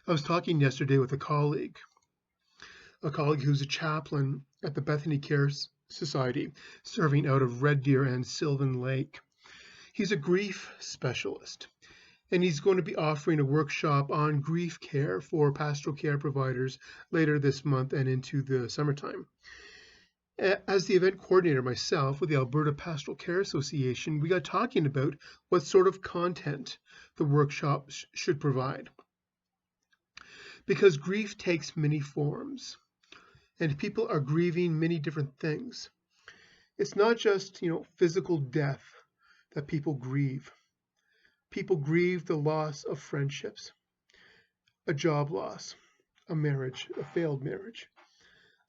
I was talking yesterday with a colleague who's a chaplain at the Bethany Care Society, serving out of Red Deer and Sylvan Lake. He's a grief specialist, and he's going to be offering a workshop on grief care for pastoral care providers later this month and into the summertime. As the event coordinator myself with the Alberta Pastoral Care Association, we got talking about what sort of content the workshop should provide. Because grief takes many forms, and people are grieving many different things. It's not just, physical death that people grieve. People grieve the loss of friendships, a job loss, a marriage, a failed marriage,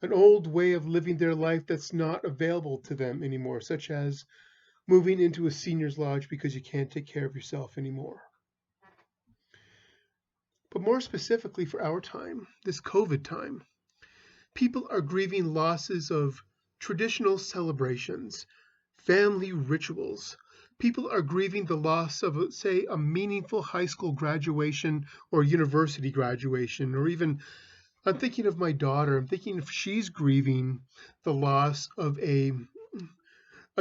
an old way of living their life that's not available to them anymore, such as moving into a senior's lodge because you can't take care of yourself anymore. But more specifically for our time, this COVID time, people are grieving losses of traditional celebrations, family rituals. People are grieving the loss of, say, a meaningful high school graduation or university graduation, or even, I'm thinking of my daughter, I'm thinking if she's grieving the loss of a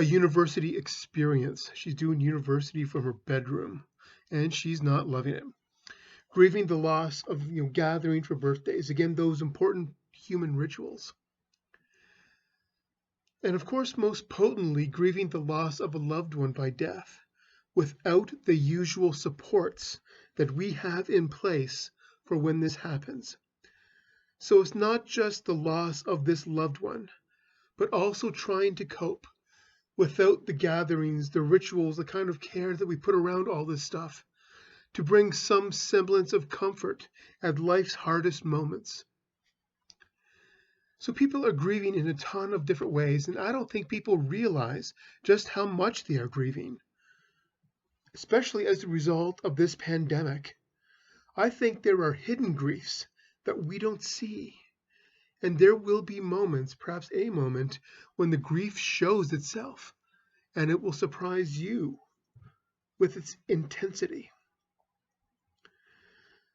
university experience. She's doing university from her bedroom, and she's not loving it. Grieving the loss of gathering for birthdays, again, those important human rituals. And of course, most potently, grieving the loss of a loved one by death without the usual supports that we have in place for when this happens. So it's not just the loss of this loved one, but also trying to cope without the gatherings, the rituals, the kind of care that we put around all this stuff, to bring some semblance of comfort at life's hardest moments. So people are grieving in a ton of different ways, and I don't think people realize just how much they are grieving, especially as a result of this pandemic. I think there are hidden griefs that we don't see, and there will be moments, perhaps a moment, when the grief shows itself, and it will surprise you with its intensity.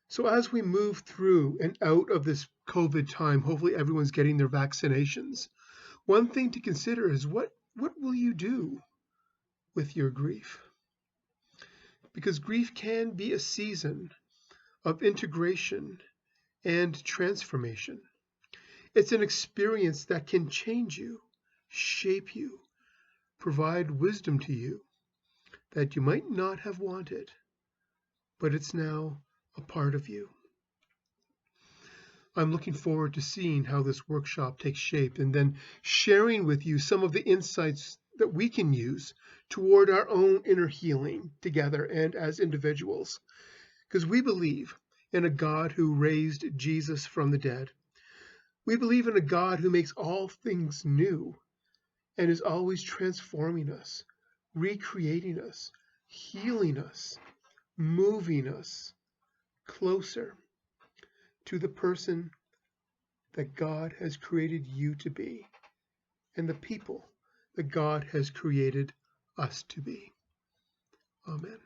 So as we move through and out of this COVID time, hopefully everyone's getting their vaccinations. One thing to consider is what will you do with your grief? Because grief can be a season of integration and transformation. It's an experience that can change you, shape you, provide wisdom to you that you might not have wanted, but it's now a part of you. I'm looking forward to seeing how this workshop takes shape and then sharing with you some of the insights that we can use toward our own inner healing together and as individuals. Because we believe in a God who raised Jesus from the dead. We believe in a God who makes all things new and is always transforming us, recreating us, healing us, moving us closer to the person that God has created you to be and the people that God has created us to be. Amen.